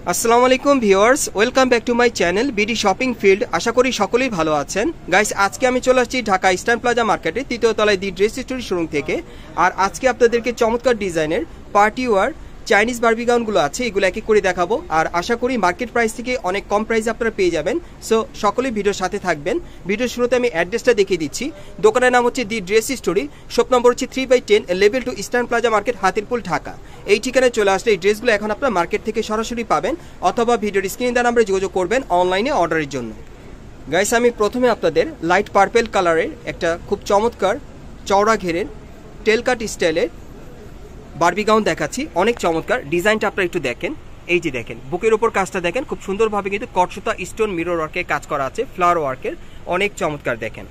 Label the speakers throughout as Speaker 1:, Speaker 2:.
Speaker 1: আসসালামু আলাইকুম viewers, welcome back to my channel BD shopping field. আশা করি সকলেই ভালো আছেন। গাইস, আজকে আমি চলে আসছি ঢাকা ইস্টার্ন প্লাজা মার্কেটে ৩য় তলায় দি ড্রেস স্টোরি শোরুম থেকে। আর আজকে আপনাদেরকে চমৎকার ডিজাইনের পার্টি ওয়ার চাইনিজ বারবি গাউনগুলো আছে, এগুলো এক এক করে দেখাবো। আর আশা করি মার্কেট প্রাইস থেকে অনেক কম প্রাইসে আপনারা পেয়ে যাবেন। সো সকলেই ভিডিওর সাথে থাকবেন। ভিডিওর শুরুতে আমি অ্যাড্রেসটা দেখিয়ে দিচ্ছি। দোকানের নাম হচ্ছে the dress story, shop number হচ্ছে 3/10, level 2, eastern plaza market, Hatirpool, Dhaka. এই ঠিকানায় চলে আসলে এই ড্রেসগুলো এখন আপনার মার্কেট থেকে সরাসরি পাবেন, অথবা ভিডিওর স্ক্রিনে দেওয়া নাম্বারে যোগাযোগ করবেন অনলাইনে অর্ডারের জন্য। গাইস, আমি প্রথমে আপনাদের লাইট পার্পেল কালারের একটা খুব চমৎকার চওড়া ঘেরের টেল কাট স্টাইলের বারবি গাউন দেখাচ্ছি। অনেক চমৎকার ডিজাইনটা আপনারা একটু দেখেন। এই যে দেখেন, বুকের উপর কাজটা দেখেন, খুব সুন্দরভাবে কিন্তু কটসুতা স্টোন মিরর ওয়ার্কের কাজ করা আছে, ফ্লাওয়ার ওয়ার্কের, অনেক চমৎকার দেখেন।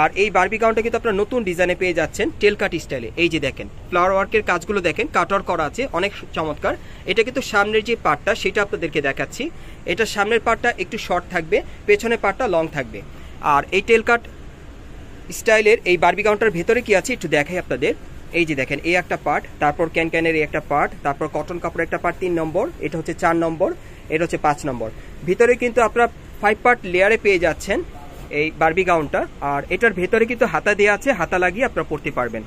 Speaker 1: আর এই বারবি গাউনটা কিন্তু আপনারা নতুন ডিজাইনে পেয়ে যাচ্ছেন টেল কাট স্টাইলে। এই যে দেখেন, ফ্লাওয়ার ওয়ার্কের কাজগুলো দেখেন, কাটওয়ার্ক করা আছে, অনেক চমৎকার। এটা কিন্তু সামনের যে পার্টটা সেটা আপনাদেরকে দেখাচ্ছি। এটা সামনের পার্টটা একটু শর্ট থাকবে, পেছনের পার্টটা লং থাকবে। আর এই টেল কাট স্টাইলের এই বারবি গাউনটার ভেতরে কি আছে একটু দেখাই আপনাদের। এই যে দেখেন, এই একটা পার্ট, তারপর ক্যানক্যানের এই একটা পার্ট, তারপর কটন কাপড়ের একটা পার্ট 3 নম্বর, এটা হচ্ছে 4 নম্বর, এটা হচ্ছে 5 নম্বর। ভিতরে কিন্তু আপনারা 5 পার্ট লেয়ারে পেয়ে যাচ্ছেন এই বারবি গাউনটা। আর এটার ভেতরে কিন্তু হাতা দেওয়া আছে, হাতা লাগিয়ে আপনারা পরতে পারবেন।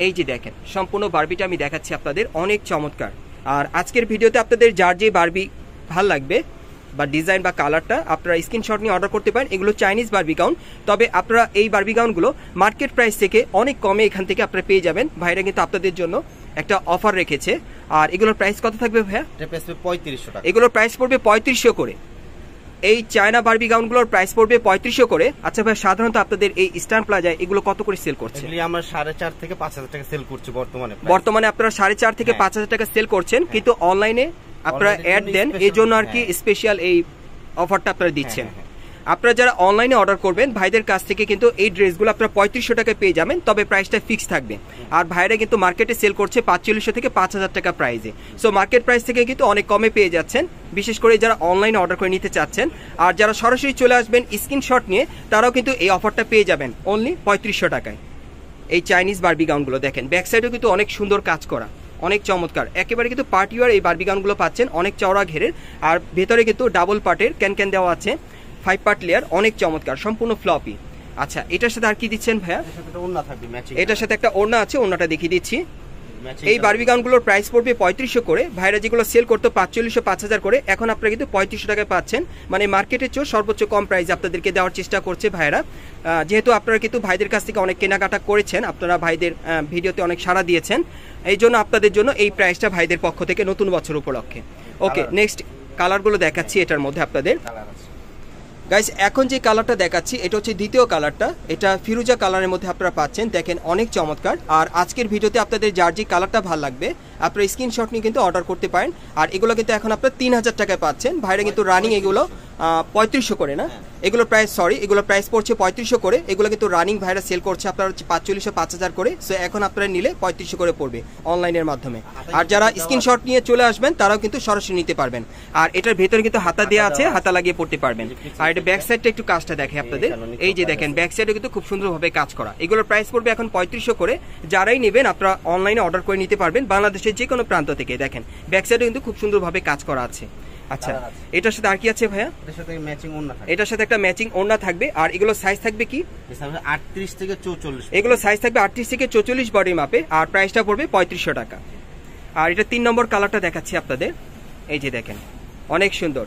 Speaker 1: এই যে দেখেন, সম্পূর্ণ বারবিটা আমি দেখাচ্ছি আপনাদের, অনেক চমৎকার। আর আজকের ভিডিওতে আপনাদের যার যে বারবি ভাল লাগবে বা ডিজাইন বা কালারটা, আপনারা স্ক্রিনশট নিয়ে অর্ডার করতে পারেন। এগুলো চাইনিজ বারবি গাউন, তবে আপনারা এই বারবি গাউনগুলো মার্কেট প্রাইস থেকে অনেক কমে এখান থেকে আপনারা পেয়ে যাবেন। ভাইরা কিন্তু আপনাদের জন্য একটা অফার রেখেছে। আর এগুলোর প্রাইস কত থাকবে ভাইয়া?
Speaker 2: প্রাইস 3500 টাকা।
Speaker 1: এগুলোর প্রাইস পড়বে 3500 করে। এই চায়না বারবি গাউনগুলোর প্রাইস পড়বে 3500 করে। আচ্ছা ভাই, সাধারণত আপনাদের এই ইস্টার্ন প্লাজায় এগুলো কত করে সেল করছে?
Speaker 2: আমরা 4.5 থেকে 5000 টাকা সেল করছি
Speaker 1: বর্তমানে আপনারা 4.5 থেকে 5000 টাকা সেল করছেন, কিন্তু অনলাইনে আপনারা অ্যাড দেন, এই জন্য আর কি স্পেশাল এই অফারটা আপনারা দিচ্ছেন। আপনারা যারা অনলাইনে অর্ডার করবেন ভাইদের কাছ থেকে কিন্তু এই ড্রেসগুলো আপনারা 3500 টাকায় পেয়ে যাবেন, তবে প্রাইসটা ফিক্স থাকবে। আর ভাইরা কিন্তু মার্কেটে সেল করছে 4500 থেকে 5000 টাকা প্রাইসে। সো মার্কেট প্রাইস থেকে কিন্তু অনেক কমে পেয়ে যাচ্ছেন, বিশেষ করে যারা অনলাইনে অর্ডার করে নিতে চাচ্ছেন। আর যারা সরাসরি চলে আসবেন স্ক্রিনশট নিয়ে, তারাও কিন্তু এই অফারটা পেয়ে যাবেন অনলি 3500 টাকায়। এই চাইনিজ বারবি গাউনগুলো দেখেন, ব্যাক সাইডেও কিন্তু অনেক সুন্দর কাজ করা, অনেক চমৎকার। একেবারে কিন্তু পার্টি ওয়ার এই বারবি গাউনগুলো পাচ্ছেন, অনেক চওড়া ঘেরের। আর ভেতরে কিন্তু ডাবল পার্টের ক্যান দেওয়া আছে, 5 পার্ট লেয়ার, অনেক চমৎকার, সম্পূর্ণ ফ্লপি। আচ্ছা, এটার সাথে আর কি দিচ্ছেন ভাইয়া? এটার সাথে একটা ওড়না আছে, ওড়নাটা দেখিয়ে দিচ্ছি। এই বারবি গাউনগুলোর প্রাইস পড়বে 3500 করে। ভাইরা যেগুলো সেল করতো 4500, 5000 করে, এখন আপনারা কিন্তু 3500 টাকায় পাচ্ছেন। মানে মার্কেটের চেয়ে সর্বোচ্চ কম প্রাইসে আপনাদেরকে দেওয়ার চেষ্টা করছে ভাইরা। যেহেতু আপনারা কিন্তু ভাইদের কাছ থেকে অনেক কেনাকাটা করেছেন, আপনারা ভাইদের ভিডিওতে অনেক সাড়া দিয়েছেন, এই জন্য আপনাদের জন্য এই প্রাইসটা ভাইদের পক্ষ থেকে নতুন বছর উপলক্ষে। ওকে, নেক্সট কালারগুলো দেখাচ্ছি এটার মধ্যে আপনাদের। গাইস, এখন যে কালারটা দেখাচ্ছি এটা হচ্ছে দ্বিতীয় কালারটা, এটা ফিরোজা কালারের মধ্যে আপনারা পাচ্ছেন, দেখেন অনেক চমৎকার। আর আজকের ভিডিওতে আপনাদের যার যে কালারটা ভালো লাগবে আপনারা স্ক্রিনশট নিয়ে কিন্তু অর্ডার করতে পারেন। আর এগুলো কিন্তু এখন আপনারা 3000 টাকায় পাচ্ছেন। ভাইরা কিন্তু রানিং এগুলো 3500 করে না, এগুলো প্রাইস এগুলো প্রাইস পড়ছে 3500 করে। এগুলো কিন্তু রানিং ভাইরা সেল করছে আপনারা হচ্ছে 4500, 5000 করে। সো এখন আপনারা নিলে 3500 করে পড়বে অনলাইনের মাধ্যমে। আর যারা স্ক্রিনশট নিয়ে চলে আসবেন তারাও কিন্তু সরাসরি নিতে পারবেন। আর এটার ভেতরে কিন্তু হাতা দেওয়া আছে, হাতা লাগিয়ে পড়তে পারবেন। আর এটা ব্যাক সাইডটা একটু কাজটা দেখে আপনাদের। এই যে দেখেন, ব্যাক সাইডে কিন্তু খুব সুন্দরভাবে কাজ করা। এগুলোর প্রাইস পড়বে এখন 3500 করে। যারাই নেবেন আপনারা অনলাইনে অর্ডার করে নিতে পারবেন বাংলাদেশের যে কোনো প্রান্ত থেকে। দেখেন ব্যাক সাইডে কিন্তু খুব সুন্দরভাবে কাজ করা আছে। আচ্ছা, এটার সাথে আর কি আছে ভাইয়া? এটার সাথে একটা ম্যাচিং ওড়না থাকবে। আর এগুলো সাইজ থাকবে কি?
Speaker 2: 38 থেকে 44।
Speaker 1: এগুলো সাইজ থাকবে 38 থেকে 44 বডি মাপে। আর প্রাইসটা পড়বে 3500 টাকা। আর এটা 3 নম্বর কালারটা দেখাচ্ছি আপনাদের। এই যে দেখেন, অনেক সুন্দর।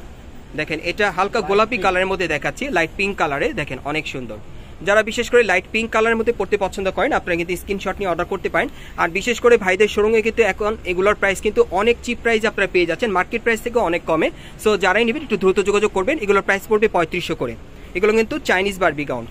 Speaker 1: দেখেন, এটা হালকা গোলাপি কালারের মধ্যে দেখাচ্ছি, লাইট পিঙ্ক কালারে, দেখেন অনেক সুন্দর। যারা বিশেষ করে লাইট পিঙ্ক কালারের মধ্যে পড়তে পছন্দ করেন আপনারা কিন্তু স্ক্রিনশট নিয়ে অর্ডার করতে পারেন। আর বিশেষ করে ভাইদের শোরুমে কিন্তু এখন এগুলোর প্রাইস কিন্তু অনেক চিপ প্রাইস আপনারা পেয়ে যাচ্ছেন, মার্কেট প্রাইস থেকে অনেক কমে। সো যারাই নেবেন একটু দ্রুত যোগাযোগ করবেন। এগুলোর প্রাইস পড়বে 3500 করে। এগুলো কিন্তু চাইনিজ বারবি গাউন।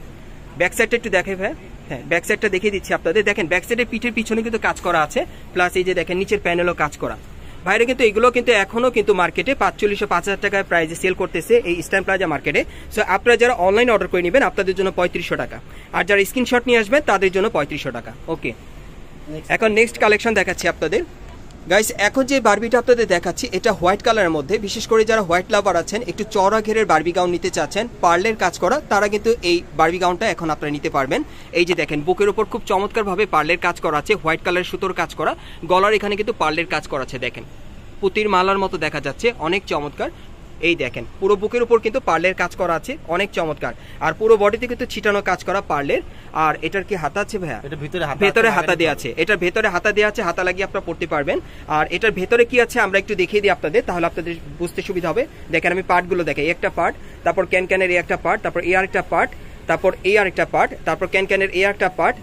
Speaker 1: ব্যাক সাইডটা একটু দেখে ভাই। হ্যাঁ, ব্যাক সাইডটা দেখিয়ে দিচ্ছি আপনাদের। দেখেন ব্যাক সাইডের পিঠের পিছনে কিন্তু কাজ করা আছে, প্লাস এই যে দেখেন নিচের প্যানেলও কাজ করা। ভাইরা কিন্তু এগুলো কিন্তু এখনো কিন্তু মার্কেটে 4500, 5000 টাকায় প্রাইসে সেল করতেছে এই ইস্টার্ন প্লাজা মার্কেটে। সো আপনারা যারা অনলাইন অর্ডার করে নেবেন আপনাদের জন্য 3500 টাকা। আর যারা স্ক্রিনশট নিয়ে আসবেন তাদের জন্য 3500 টাকা। ওকে, এখন নেক্সট কালেকশন দেখাচ্ছি আপনাদের। গাইস, এখন যে বারবিটা আপনাদের দেখাচ্ছি এটা হোয়াইট কালারের মধ্যে। বিশেষ করে যারা হোয়াইট লাভার আছেন, একটু চওড়া ঘেরের বারবি গাউন নিতে চাচ্ছেন, পার্লের কাজ করা, তারা কিন্তু এই বারবি গাউনটা এখন আপনারা নিতে পারবেন। এই যে দেখেন, বুকের উপর খুব চমৎকার ভাবে পার্লের কাজ করা আছে, হোয়াইট কালারের সুতোর কাজ করা, গলার এখানে কিন্তু পার্লের কাজ করা আছে। দেখেন পুতির মালার মতো দেখা যাচ্ছে, অনেক চমৎকার। এই দেখেন পুরো বুকের উপর কিন্তু পার্লের কাজ করা আছে, অনেক চমৎকার। আর পুরো বডিতে কিন্তু ছিটানো কাজ করা পার্লের। আর এটার কি হাতা আছে ভাইয়া?
Speaker 2: এটা
Speaker 1: ভেতরে হাতা দেওয়া আছে, এটার ভেতরে হাতা দেওয়া আছে, হাতা লাগিয়ে আপনারা পড়তে পারবেন। আর এটার ভেতরে কি আছে আমরা একটু দেখিয়ে দিই আপনাদের, তাহলে আপনাদের বুঝতে সুবিধা হবে। দেখেন আমি পার্টগুলো দেখাই, একটা পার্ট, তারপর ক্যানক্যানের এই একটা পার্ট, তারপর এই আরেকটা পার্ট, তারপর এই আরেকটা পার্ট, তারপর ক্যানক্যানের এই একটা পার্ট।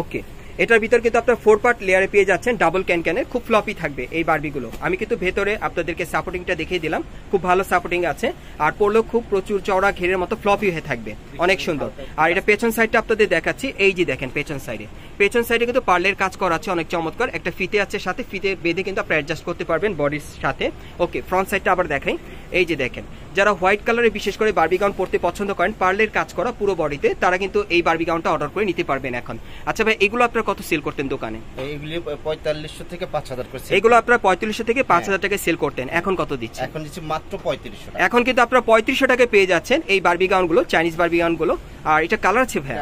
Speaker 1: ওকে, এটার ভিতর কিন্তু আপনার 4 পার্ট লেয়ারে পেয়ে যাচ্ছেন ডাবল ক্যানক্যানের। খুব ফ্লপি থাকবে এই বারবিগুলো। আমি কিন্তু ভেতরে আপনাদেরকে সাপোর্টিংটা দেখিয়ে দিলাম, খুব ভালো সাপোর্টিং আছে। আর পড়লেও খুব প্রচুর চওড়া ঘেরের মতো ফ্লপি হয়ে থাকবে, অনেক সুন্দর। আর এটা পেছন সাইডটা আপনাদের দেখাচ্ছি, এই যে দেখেন পেছন সাইডে কিন্তু পার্লের কাজ করা আছে, অনেক চমৎকার। একটা ফিতে আছে সাথে, ফিতে বেঁধে কিন্তু আপনি অ্যাডজাস্ট করতে পারবেন বডির সাথে। ওকে, ফ্রন্ট সাইডটা আবার দেখাই, এই যে দেখেন যারা হোয়াইট কালারে বিশেষ করে বারবি গাউন পড়তে পছন্দ করেন, পার্লের কাজ করা পুরো বডিতে, তারা কিন্তু এই বারবি গাউনটা অর্ডার করে নিতে পারবেন এখন। আচ্ছা ভাই, এগুলো আপনারা কত সেল করতেন দোকানে?
Speaker 2: এইগুলি 4500 থেকে 5000 করে।
Speaker 1: এগুলো আপনারা 4500 থেকে 5000 টাকায় সেল করতেন, এখন কত দিচ্ছেন?
Speaker 2: এখন দিচ্ছি মাত্র 3500 টাকা।
Speaker 1: এখন কিন্তু আপনারা 3500 টাকায় পেয়ে যাচ্ছেন এই বারবি গাউনগুলো, চাইনিজ বারবি গাউনগুলো। আর এটা কালার আছে ভাই,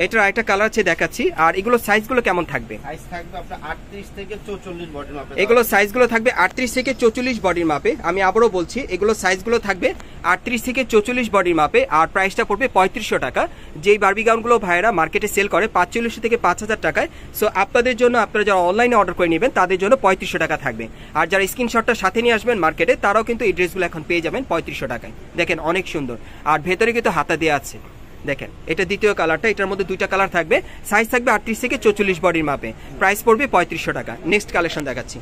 Speaker 1: এটার আরেকটা কালার আছে দেখাচ্ছি। আর এগুলো সাইজগুলো কেমন থাকবে?
Speaker 2: সাইজ থাকবে আপনার 38 থেকে 44 বডির মাপে।
Speaker 1: এগুলো সাইজগুলো থাকবে 38 থেকে 44 বডির মাপে। আমি আবারও বলছি, এগুলো সাইজগুলো থাকবে 38 থেকে 44 বডির মাপে। আর প্রাইসটা পড়বে 3500 টাকা। যেই বারবি গাউনগুলো ভাইরা মার্কেটে সেল করে 4500 থেকে 5000 টাকায়। সো আপনাদের জন্য, আপনারা যারা অনলাইনে অর্ডার করে নেবেন তাদের জন্য 3500 টাকা থাকবে। আর যারা স্ক্রিনশটটা সাথে নিয়ে আসবেন মার্কেটে, তারাও কিন্তু এই ড্রেসগুলো এখন পেয়ে যাবেন 3500 টাকায়। দেখেন অনেক সুন্দর। আর ভেতরে কিন্তু হাতা দেওয়া আছে, দেখেন এটা দ্বিতীয় কালারটা, এটার মধ্যে দুইটা কালার থাকবে। সাইজ থাকবে 38 থেকে 44 বডির মাপে, প্রাইস পড়বে 3500 টাকা। নেক্সট কালেকশন দেখাচ্ছি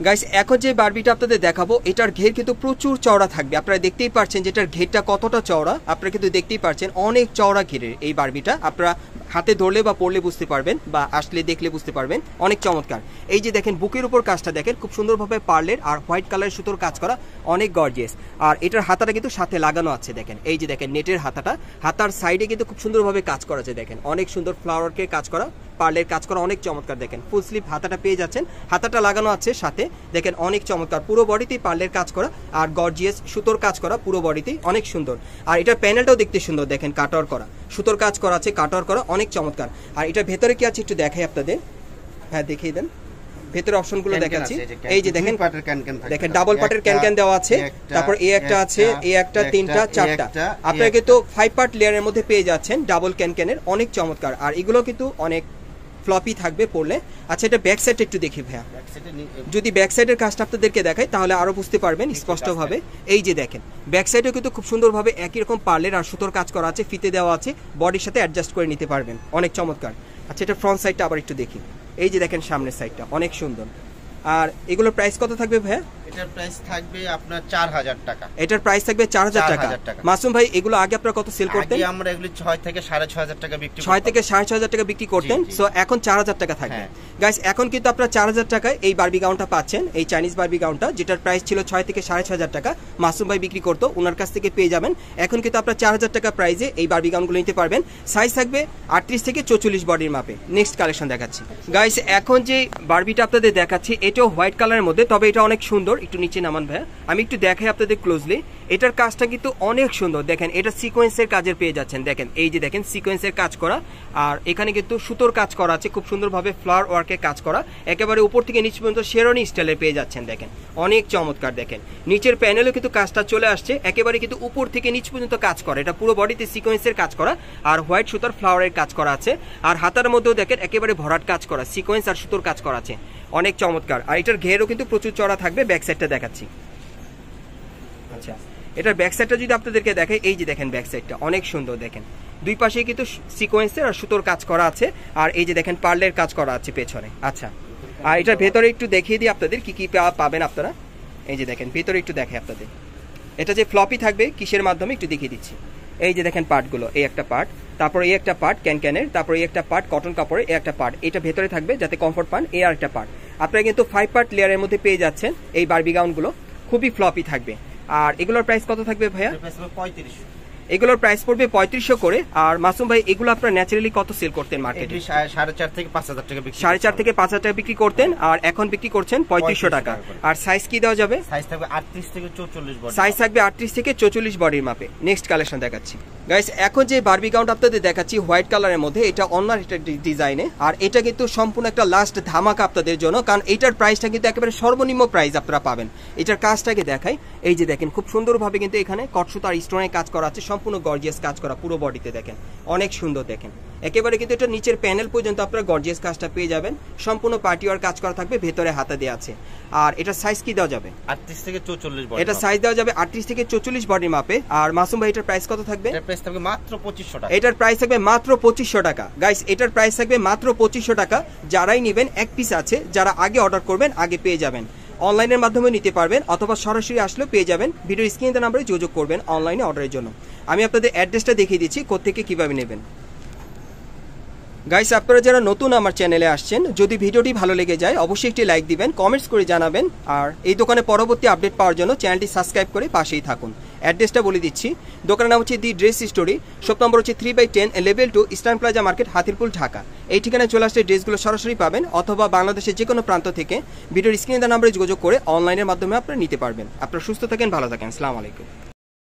Speaker 1: গাইস। এখন যে বারবিটা আপনাদের দেখাবো, এটার ঘের কিন্তু প্রচুর চওড়া থাকবে। আপনারা দেখতেই পাচ্ছেন যে এটার ঘেরটা কতটা চওড়া, আপনারা কিন্তু দেখতেই পাচ্ছেন অনেক চওড়া ঘেরের এই বারবিটা। আপনারা হাতে ধরলে বা পড়লে বুঝতে পারবেন, বা আসলে দেখলে বুঝতে পারবেন, অনেক চমৎকার। এই যে দেখেন বুকের উপর কাজটা দেখেন, খুব সুন্দরভাবে পার্লের আর হোয়াইট কালারের সুতোর কাজ করা, অনেক গর্জিয়াস। আর এটার হাতাটা কিন্তু সাথে লাগানো আছে, দেখেন এই যে দেখেন নেটের হাতাটা, হাতার সাইডে কিন্তু খুব সুন্দরভাবে কাজ করা আছে। দেখেন অনেক সুন্দর ফ্লাওয়ারকে কাজ করা, পার্লের কাজ করা, অনেক চমৎকার। দেখেন ফুল স্লিভ হাতাটা পেয়ে যাচ্ছেন, হাতাটা লাগানো আছে সাথে, দেখেন অনেক চমৎকার। পুরো বডিতেই পার্লের কাজ করা আর গর্জিয়াস সুতোর কাজ করা, পুরো বডিতেই অনেক সুন্দর। আর এটার প্যানেলটাও দেখতে সুন্দর, দেখেন কাটওয়ার করা, সুতোর কাজ করা আছে, কাটওয়ার করা, অনেক চমৎকার। আর এটার ভেতরে কি আছে একটু দেখাই আপনাদের, হ্যাঁ দেখিয়ে দেন ভেতরে অপশনগুলো দেখাচ্ছি। এই যে দেখেন, দেখেন ডাবল পার্টের ক্যানক্যান দেওয়া আছে, তারপর এই একটা আছে, এই একটা, তিনটা, চারটা। আপনারা কিন্তু 5 পার্ট লেয়ারের মধ্যে পেয়ে যাচ্ছেন ডাবল ক্যানক্যানের, অনেক চমৎকার। আর এগুলো কিন্তু অনেক ফ্লপি থাকবে পড়লে। আচ্ছা, এটা ব্যাক সাইড একটু দেখি ভাইয়া, যদি ব্যাক সাইডের কাজটা আপনাদেরকে দেখাই তাহলে আরো বুঝতে পারবেন স্পষ্টভাবে। এই যে দেখেন ব্যাক সাইডেও কিন্তু খুব সুন্দরভাবে একই রকম পার্লের আর সুতোর কাজ করা আছে, ফিতে দেওয়া আছে, বডির সাথে অ্যাডজাস্ট করে নিতে পারবেন, অনেক চমৎকার। আচ্ছা, এটা ফ্রন্ট সাইডটা আবার একটু দেখি, এই যে দেখেন সামনের সাইডটা অনেক সুন্দর। আর এগুলোর প্রাইস কত থাকবে ভাইয়া?
Speaker 2: এটার প্রাইস থাকবে আপনার 4000 টাকা।
Speaker 1: এটার প্রাইস থাকবে 4000 টাকা। মাসুম ভাই, এগুলো আগে আপনারা কত সেল করতেন?
Speaker 2: আগে আমরা এগুলো 6 থেকে 6500 টাকা বিক্রি করতাম।
Speaker 1: 6 থেকে 6500 টাকা বিক্রি করতেন, সো এখন 4000 টাকা থাকবে। গাইস, এখন কিন্তু আপনারা 4000 টাকায় এই বারবি গাউনটা পাচ্ছেন, এই চাইনিজ বারবি গাউনটা, যেটার প্রাইস ছিল 6 থেকে 6500 টাকা। মাসুম ভাই বিক্রি করতো, ওনার কাছ থেকে পেয়ে যাবেন। এখন কিন্তু আপনারা 4000 টাকা প্রাইসে এই বারবি গাউনগুলো নিতে পারবেন। সাইজ থাকবে 38 থেকে 44 বডির মাপে। নেক্সট কালেকশন দেখাচ্ছি গাইস। এখন যে বারবিটা আপনাদের দেখাচ্ছি, এটাও হোয়াইট কালারের মধ্যে, তবে এটা অনেক সুন্দর। একটু নিচে নামান ভাই, আমি একটু দেখাই আপনাদের ক্লোজলি। এটার কাজটা কিন্তু অনেক সুন্দর, দেখেন এটা সিকোয়েন্সের কাজের পেয়ে যাচ্ছেন। দেখেন এই যে দেখেন সিকোয়েন্সের কাজ করা, আর এখানে কিন্তু সুতোর কাজ করা আছে, খুব সুন্দরভাবে ফ্লাওয়ার ওয়ার্কের কাজ করা, একেবারে উপর থেকে নিচ পর্যন্ত শেরওয়ানি স্টাইলে পেয়ে যাচ্ছেন। দেখেন অনেক চমৎকার। দেখেন নিচের প্যানেলেও কিন্তু কাজটা চলে আসছে, একেবারে কিন্তু উপর থেকে নিচ পর্যন্ত কাজ করা, এটা পুরো বডিতে সিকোয়েন্সের কাজ করা আর হোয়াইট সুতার ফ্লাওয়ারের কাজ করা আছে। আর হাতার মধ্যেও দেখেন একেবারে ভরাট কাজ করা, সিকোয়েন্স আর সুতোর কাজ করা আছে, অনেক চমৎকার। আর এটার ঘেরও কিন্তু প্রচুর চড়া থাকবে। ব্যাক সাইডটা দেখাচ্ছি। আচ্ছা, এটার ব্যাক সাইডটা যদি আপনাদেরকে দেখাই, এই যে দেখেন ব্যাক সাইডটা অনেক সুন্দর। দেখেন দুই পাশে কিন্তু সিকোয়েন্সের আর সুতোর কাজ করা আছে, আর এই যে দেখেন পার্লের কাজ করা আছে পেছনে। আচ্ছা, আর এটার ভেতরে একটু দেখিয়ে দিই আপনাদের কি কি পাবেন আপনারা। এই যে দেখেন ভেতরে একটু দেখে আপনাদের, এটা যে ফ্লপি থাকবে কিসের মাধ্যমে একটু দেখিয়ে দিচ্ছি। এই যে দেখেন পার্টগুলো, এই একটা পার্ট, তারপর এই একটা পার্ট ক্যানক্যানের, তারপর এই একটা পার্ট কটন কাপড়ের, এই একটা পার্ট, এটা ভেতরে থাকবে যাতে কমফোর্ট পান, এই আর একটা পার্ট। আপনারা কিন্তু 5 পার্ট লেয়ারের মধ্যে পেয়ে যাচ্ছেন এই বারবি গাউনগুলো, খুবই ফ্লপি থাকবে। আর এগুলোর প্রাইস কত থাকবে ভাইয়া? এগুলোর প্রাইস পড়বে 3500 করে। আর মাসুম ভাই, এগুলো আপনারা ন্যাচারালি কত সেল করতেন মার্কেটে?
Speaker 2: 4.5 থেকে 5000 টাকা বিক্রি,
Speaker 1: 4.5 থেকে 5000 টাকা বিক্রি করতেন, আর এখন বিক্রি করছেন 3500 টাকা। আর সাইজ কি দেওয়া যাবে?
Speaker 2: সাইজ থাকবে 38 থেকে 44 বডি,
Speaker 1: সাইজ থাকবে 38 থেকে 44 বডির মাপে। নেক্সট কালেকশন দেখাচ্ছি। গাইস এখন যে বারবি গাউন আপনাদের দেখাচ্ছি হোয়াইট কালারের মধ্যে, এটা অন্য একটা ডিজাইনে, আর এটা কিন্তু সম্পূর্ণ একটা লাস্ট ধামাকা আপনাদের জন্য, কারণ এটার প্রাইসটা কিন্তু একেবারে সর্বনিম্ন প্রাইস আপনারা পাবেন। এটার কাজটাকে দেখাই, এই যে দেখেন খুব সুন্দরভাবে কিন্তু এখানে কটসুতা আর স্টোনের কাজ করা আছে, সম্পূর্ণ গর্জিয়াস কাজ করা পুরো বডিতে, দেখেন অনেক সুন্দর। দেখেন একেবারে কিন্তু এটা নিচের প্যানেল পর্যন্ত আপনারা গর্জিয়াস কাজটা পেয়ে যাবেন, সম্পূর্ণ পার্টি ওয়ার কাজ করা থাকবে, ভেতরে হাতা দেওয়া আছে। আর এটা সাইজ কি দেওয়া যাবে?
Speaker 2: 38 থেকে 44 বডি।
Speaker 1: এটা সাইজ দেওয়া যাবে 38 থেকে 44 বডি মাপে। আর মাসুম ভাই এটার প্রাইস কত থাকবে?
Speaker 2: এটার প্রাইস থাকবে মাত্র 2500 টাকা।
Speaker 1: এটার প্রাইস থাকবে মাত্র 2500 টাকা। গাইস এটার প্রাইস থাকবে মাত্র 2500 টাকা। যারাই নেবেন এক পিস আছে, যারা আগে অর্ডার করবেন আগে পেয়ে যাবেন। অনলাইনের মাধ্যমে নিতে পারবেন অথবা সরাসরি আসলেও পেয়ে যাবেন। ভিডিওর স্ক্রিনে নাম্বারে যোগাযোগ করবেন অনলাইনে অর্ডারের জন্য। আমি আপনাদের অ্যাড্রেসটা দেখিয়ে দিচ্ছি কোত্থেকে কিভাবে নেবেন। গাইস আপনারা যারা নতুন আমার চ্যানেলে আসছেন, যদি ভিডিওটি ভালো লেগে যায় অবশ্যই একটি লাইক দিবেন, কমেন্টস করে জানাবেন। আর এই দোকানে পরবর্তী আপডেট পাওয়ার জন্য চ্যানেলটি সাবস্ক্রাইব করে পাশেই থাকুন। অ্যাড্রেসটা বলে দিচ্ছি, দোকানের নাম হচ্ছে the dress story, shop number হচ্ছে 3/10, level 2, eastern plaza market, Hatirpool, Dhaka. এই ঠিকানায় চলে আসলে ড্রেসগুলো সরাসরি পাবেন, অথবা বাংলাদেশের যে কোনো প্রান্ত থেকে ভিডিওর স্ক্রিনে দেওয়া নাম্বারে যোগাযোগ করে অনলাইনের মাধ্যমে আপনারা নিতে পারবেন। আপনারা সুস্থ থাকেন, ভালো থাকেন, আসসালামু আলাইকুম।